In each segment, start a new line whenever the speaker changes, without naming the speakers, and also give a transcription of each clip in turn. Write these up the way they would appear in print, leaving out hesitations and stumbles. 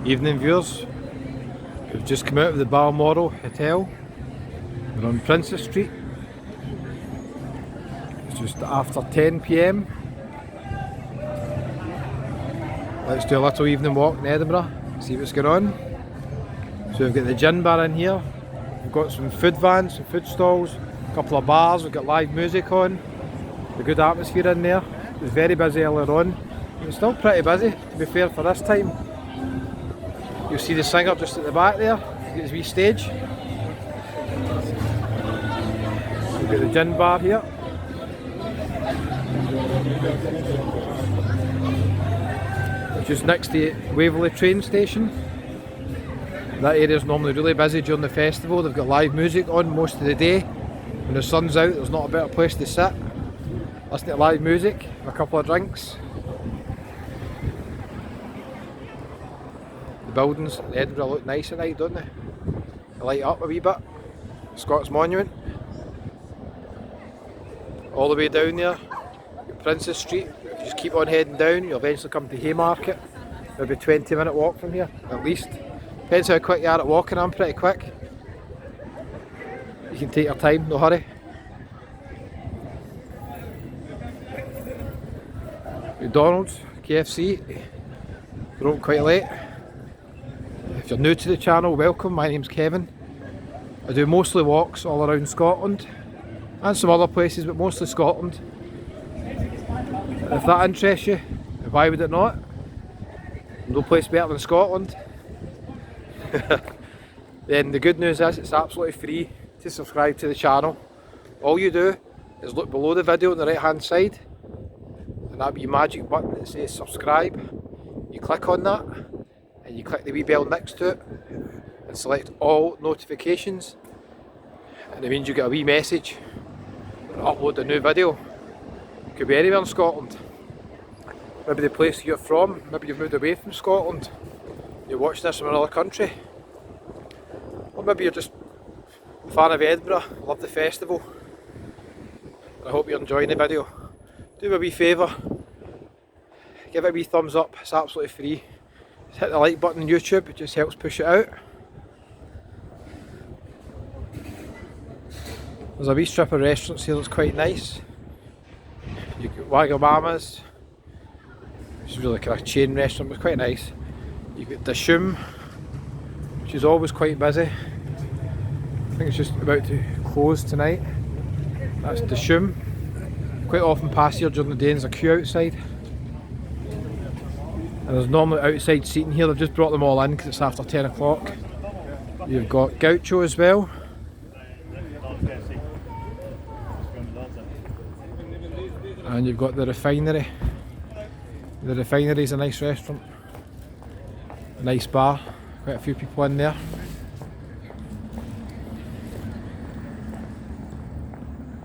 Evening viewers, we've just come out of the Balmoral Hotel. We're on Princess Street. It's just after 10 PM. Let's do a little evening walk in Edinburgh, see what's going on. So we've got the gin bar in here, we've got some food vans, some food stalls, a couple of bars, we've got live music on, a good atmosphere in there. It was very busy earlier on, it's still pretty busy to be fair for this time. You'll see the singer just at the back there, he's got his wee stage. We've got the gin bar here. It's just next to Waverley train station. That area is normally really busy during the festival. They've got live music on most of the day. When the sun's out, there's not a better place to sit. Listen to live music, have a couple of drinks. The buildings in Edinburgh look nice at night, don't they? They light up a wee bit. Scots Monument. All the way down there, Princess Street. If you just keep on heading down, you'll eventually come to Haymarket. Maybe a 20-minute walk from here, at least. Depends how quick you are at walking, I'm pretty quick. You can take your time, no hurry. McDonald's, KFC, they're open quite late. If you're new to the channel, welcome, my name's Kevin. I do mostly walks all around Scotland and some other places, but mostly Scotland. If that interests you, why would it not? No place better than Scotland. Then the good news is it's absolutely free to subscribe to the channel. All you do is look below the video on the right hand side, and that'll be your magic button that says subscribe. You click on that and you click the wee bell next to it and select all notifications, and it means you get a wee message when I upload a new video. It could be anywhere in Scotland. Maybe the place you're from, maybe you've moved away from Scotland, you're watching this from another country, or maybe you're just a fan of Edinburgh, love the festival. I hope you're enjoying the video. Do me a wee favour, give it a wee thumbs up, it's absolutely free. Just hit the like button on YouTube, it just helps push it out. There's a wee strip of restaurants here that's quite nice. You've got Wagamama's, which is really kind of a chain restaurant, but it's quite nice. You've got Dishoom, which is always quite busy. I think it's just about to close tonight. That's Dishoom. Quite often pass here during the day and there's a queue outside. And there's normally outside seating here, they've just brought them all in because it's after 10 o'clock. You've got Gaucho as well. And you've got the Refinery. The Refinery is a nice restaurant. A nice bar, quite a few people in there.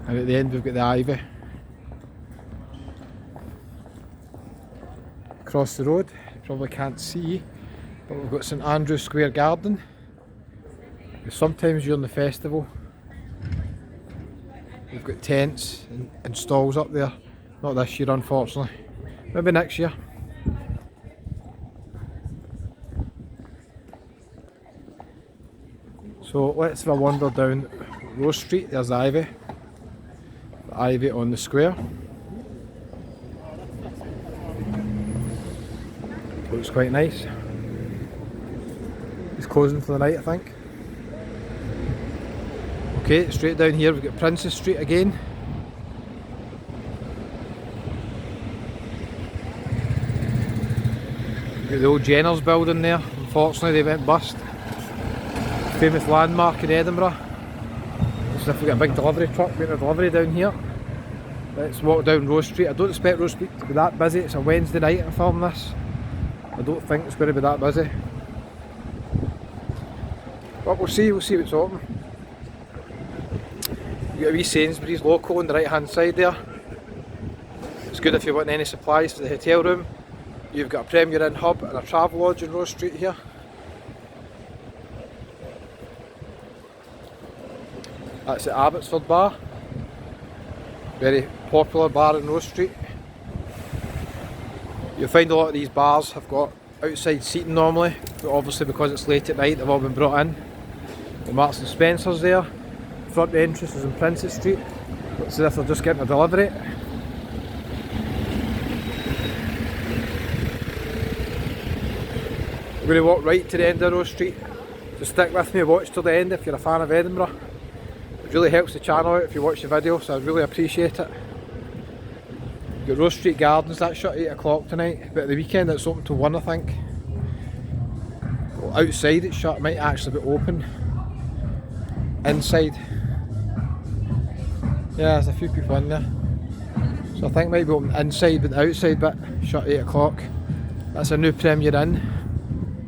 And at the end we've got the Ivy. Across the road, you probably can't see, but we've got St Andrew's Square Garden. Sometimes during the festival we've got tents and stalls up there. Not this year unfortunately, maybe next year. So let's have a wander down Rose Street. There's the Ivy. The Ivy on the square. Looks quite nice. It's closing for the night, I think. Okay, straight down here we've got Princess Street again. We've got the old Jenner's building there. Unfortunately they went bust. Famous landmark in Edinburgh. Looks as if we've got a big delivery truck making a delivery down here. Let's walk down Rose Street. I don't expect Rose Street to be that busy. It's a Wednesday night I'm filming this. I don't think it's going to be that busy. But we'll see what's open. You've got a wee Sainsbury's local on the right hand side there. It's good if you want any supplies for the hotel room. You've got a Premier Inn hub and a Travelodge on Rose Street here. That's the Abbotsford Bar. Very popular bar in Rose Street. You'll find a lot of these bars have got outside seating normally, but obviously because it's late at night they've all been brought in. The Marks and Spencer's there. Front entrance is in Princess Street. Looks as if they're just getting a delivery. We're going to walk right to the end of Rose Street. So stick with me, watch till the end if you're a fan of Edinburgh. It really helps the channel out if you watch the video, so I really appreciate it. You've got Rose Street Gardens, that's shut at 8 o'clock tonight, but at the weekend it's open till 1 I think. Well, outside it's shut, it might actually be open. Inside, yeah, there's a few people in there. So I think it might be open inside, but the outside bit shut at 8 o'clock. That's a new Premier Inn.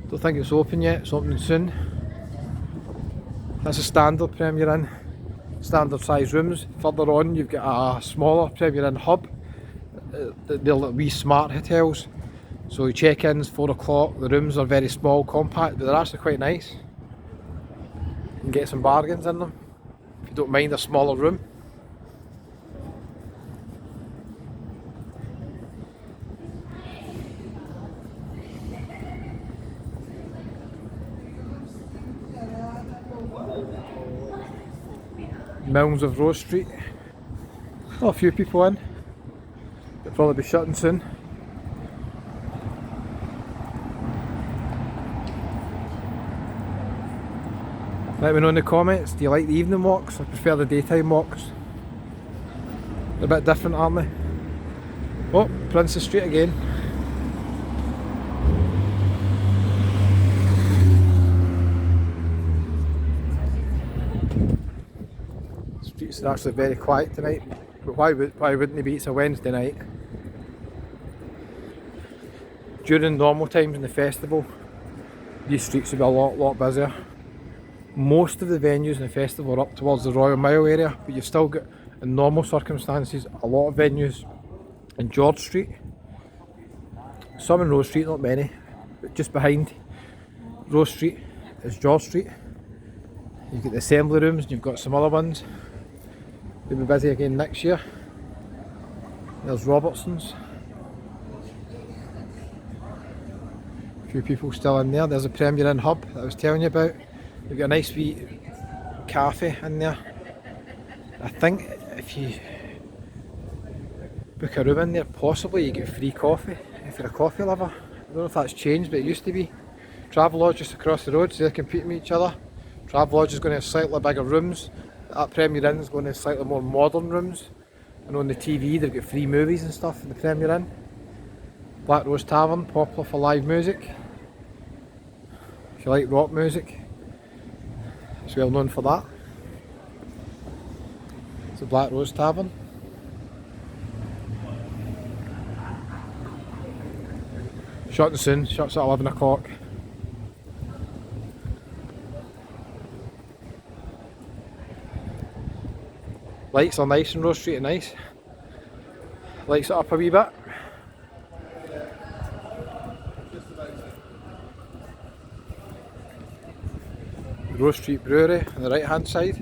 Don't think it's open yet, it's opening soon. That's a standard Premier Inn, standard size rooms. Further on you've got a smaller Premier Inn hub. They're like wee smart hotels. So check-ins 4 o'clock, the rooms are very small, compact, but they're actually quite nice. You can get some bargains in them, if you don't mind a smaller room. Milnes of Rose Street. Oh, a few people in. They'll probably be shutting soon. Let me know in the comments, do you like the evening walks or prefer the daytime walks? They're a bit different, aren't they? Oh, Princess Street again. The streets are actually very quiet tonight, but why wouldn't they be? It's a Wednesday night. During normal times in the festival, these streets will be a lot busier. Most of the venues in the festival are up towards the Royal Mile area, but you've still got, in normal circumstances, a lot of venues in George Street. Some in Rose Street, not many, but just behind Rose Street is George Street. You've got the assembly rooms and you've got some other ones. They'll be busy again next year. There's Robertson's. A few people still in there. There's a Premier Inn hub that I was telling you about. You've got a nice wee cafe in there. I think if you book a room in there, possibly you get free coffee if you're a coffee lover. I don't know if that's changed, but it used to be. Travelodge just across the road, so they're competing with each other. Travelodge is going to have slightly bigger rooms. That Premier Inn is going to have slightly more modern rooms. And on the TV they've got free movies and stuff in the Premier Inn. Black Rose Tavern, popular for live music. If you like rock music, it's well known for that. It's the Black Rose Tavern. Shutting soon, shuts at 11 o'clock. Lights are nice in Rose Street, are nice. Lights it up a wee bit. Rose Street Brewery on the right hand side.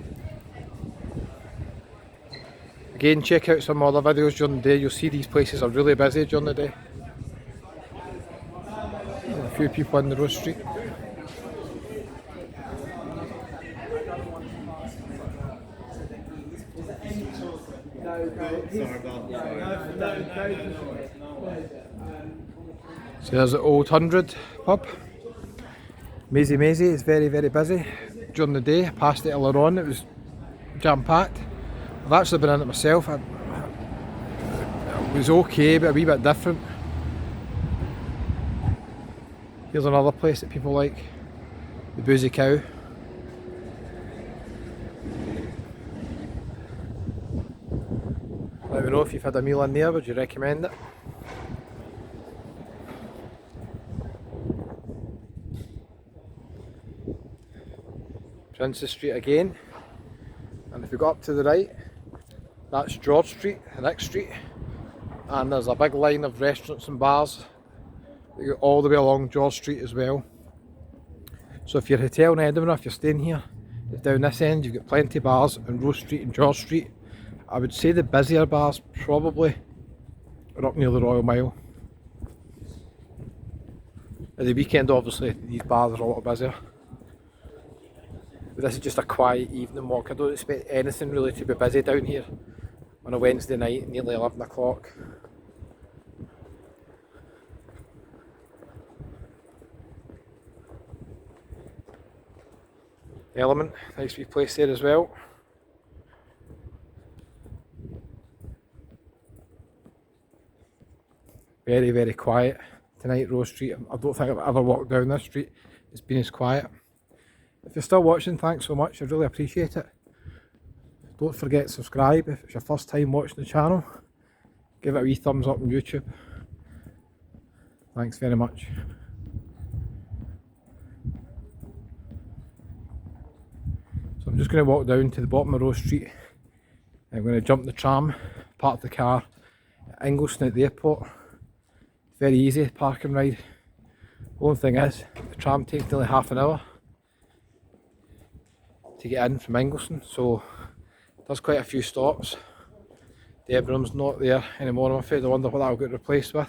Again, check out some other videos during the day, you'll see these places are really busy during the day. A few people in the Rose Street. So there's the Old 100 pub. Maisie is very busy during the day. I passed it earlier on, it was jam packed. I've actually been in it myself. It was okay, but a wee bit different. Here's another place that people like, the Boozy Cow. Let me know if you've had a meal in there, would you recommend it? Princess Street again, and if you go up to the right, that's George Street, the next street, and there's a big line of restaurants and bars that go all the way along George Street as well. So if you're a hotel in Edinburgh, if you're staying here, down this end you've got plenty of bars in Rose Street and George Street. I would say the busier bars probably are up near the Royal Mile. At the weekend obviously these bars are a lot busier. But this is just a quiet evening walk. I don't expect anything really to be busy down here on a Wednesday night, nearly 11 o'clock. Element, nice wee place there as well. Very, very quiet tonight, Rose Street. I don't think I've ever walked down this street. It's been as quiet. If you're still watching, thanks so much. I really appreciate it. Don't forget to subscribe if it's your first time watching the channel. Give it a wee thumbs up on YouTube. Thanks very much. So I'm just going to walk down to the bottom of Rose Street. I'm going to jump the tram, park the car at Ingliston at the airport. Very easy parking ride. The only thing is, the tram takes nearly half an hour to get in from Ingliston, so it does quite a few stops. The Edinburgh's not there anymore, I'm afraid. I wonder what that'll get replaced with,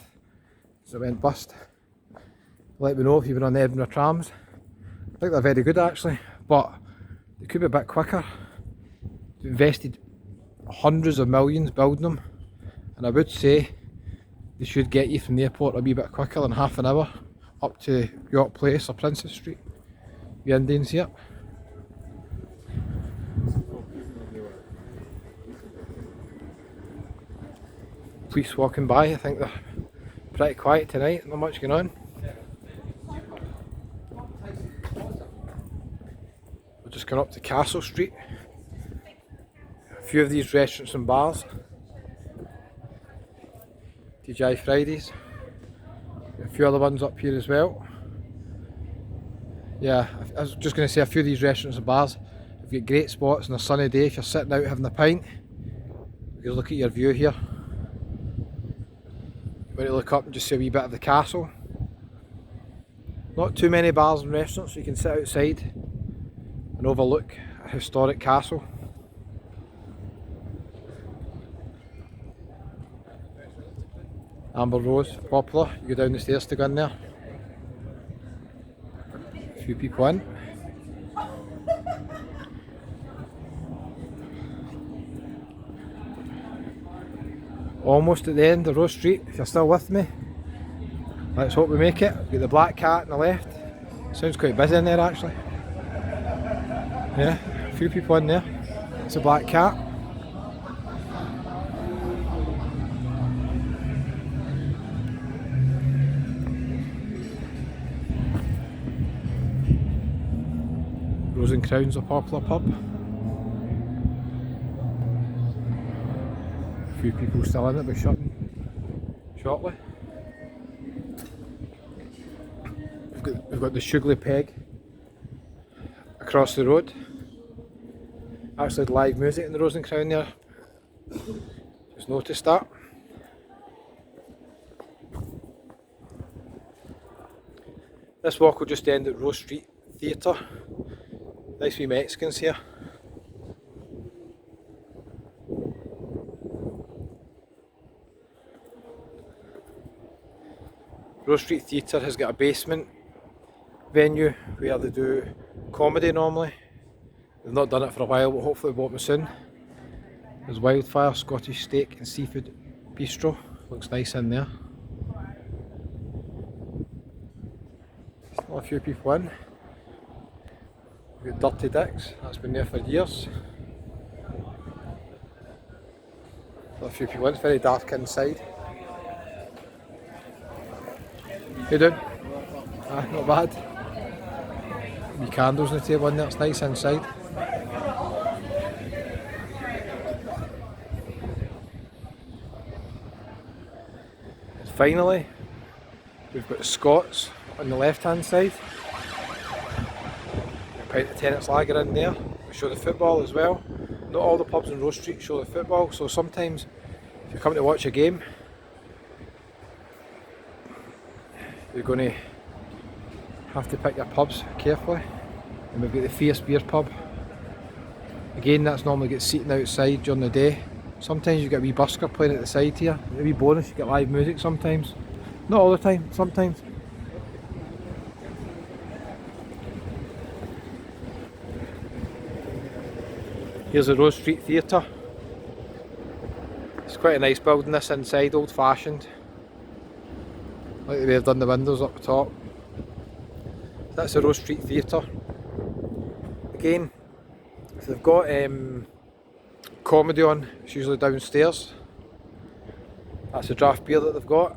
as it went bust. Let me know if you've been on the Edinburgh trams. I think they're very good actually, but they could be a bit quicker. They've invested hundreds of millions building them, and I would say they should get you from the airport a wee bit quicker than half an hour up to York Place or Princess Street. The Indians here. Police walking by, I think they're pretty quiet tonight, not much going on. We're just going up to Castle Street. A few of these restaurants and bars. TGI Fridays. A few other ones up here as well. Yeah, I was just going to say a few of these restaurants and bars have got great spots on a sunny day if you're sitting out having a pint. You can look at your view here. When you look up and just see a wee bit of the castle. Not too many bars and restaurants, so you can sit outside and overlook a historic castle. Amber Rose, popular. You go down the stairs to go in there. A few people in. Almost at the end of Rose Street, if you're still with me. Let's hope we make it. We've got the Black Cat on the left. Sounds quite busy in there actually. Yeah, a few people in there. It's a Black Cat. Rose and Crown's a popular pub. A few people still in it, but shutting shortly. We've got the Sugarly Peg across the road. Actually had live music in the Rose and Crown there. Just noticed that. This walk will just end at Rose Street Theatre. Nice wee Mexicans here. Rose Street Theatre has got a basement venue where they do comedy normally. They've not done it for a while, but hopefully will open soon. There's Wildfire, Scottish Steak and Seafood Bistro. Looks nice in there. Still a few people in. We've got Dirty Dick's, that's been there for years. Still a few people in, it's very dark inside. How you doing? Ah, not bad. Wee candles on the table in there, it's nice inside. And finally, we've got the Scots on the left hand side. A pint of Tennent's Lager in there. We show the football as well. Not all the pubs on Rose Street show the football, so sometimes if you're coming to watch a game, you're going to have to pick your pubs carefully. And we've got the Fierce Beer pub. Again, that's normally gets seating outside during the day. Sometimes you get a wee busker playing at the side here. A wee bonus, you get live music sometimes. Not all the time, sometimes. Here's the Rose Street Theatre. It's quite a nice building this inside, old fashioned. Like the way they've done the windows up the top. That's the Rose Street Theatre. Again, if they've got comedy on, it's usually downstairs. That's the draft beer that they've got.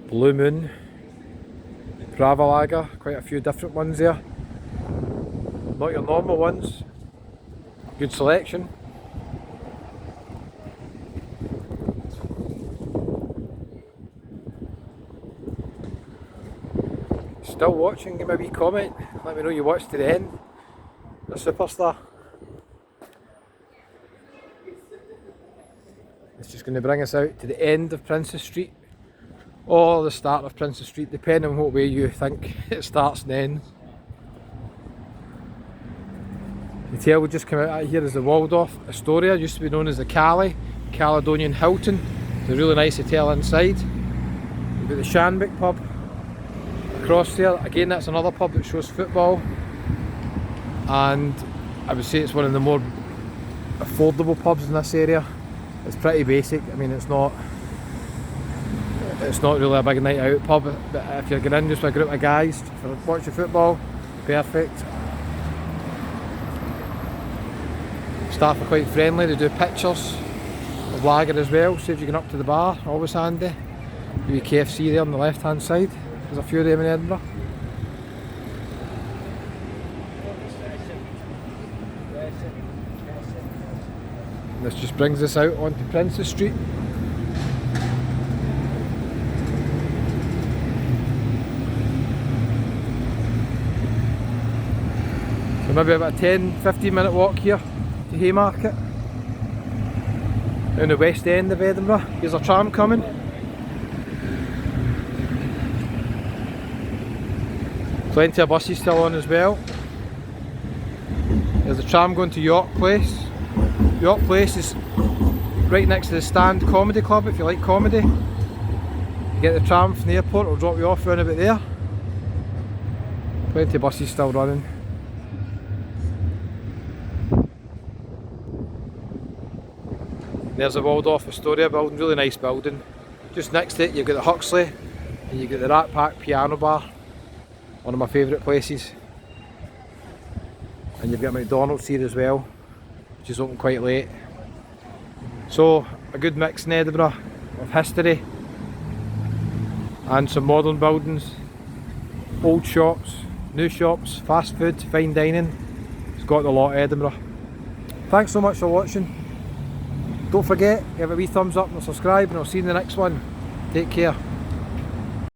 Blue Moon, Brava Lager, quite a few different ones there. Not your normal ones. Good selection. Still watching? Give me a wee comment. Let me know you watched to the end. The superstar. It's just going to bring us out to the end of Princess Street. Or the start of Princess Street, depending on what way you think it starts and ends. The hotel we just come out at here is the Waldorf Astoria, used to be known as the Caledonian Hilton. It's a really nice hotel inside. You've got the Shanwick pub across there. Again, that's another pub that shows football. And I would say it's one of the more affordable pubs in this area. It's pretty basic. I mean, it's not really a big night out pub, but if you're going in just with a group of guys for watching football, perfect. Staff are quite friendly, they do pictures of lager as well, saves you going up to the bar, always handy. Your KFC there on the left hand side, there's a few of them in Edinburgh. This just brings us out onto Princess Street. So maybe about a 10-15 minute walk here to Haymarket. Down the west end of Edinburgh. Here's a tram coming. Plenty of buses still on as well. There's a tram going to York Place. York Place is right next to the Stand Comedy Club if you like comedy. You get the tram from the airport, it'll drop you off round about there. Plenty of buses still running. There's the Waldorf Astoria building, really nice building. Just next to it you've got the Huxley and you've got the Rat Pack Piano Bar, one of my favourite places. And you've got McDonald's here as well, which is open quite late. So a good mix in Edinburgh of history and some modern buildings, old shops, new shops, fast food, fine dining. It's got a lot of Edinburgh. Thanks so much for watching. Don't forget, give it a wee thumbs up and subscribe, and I'll see you in the next one. Take care.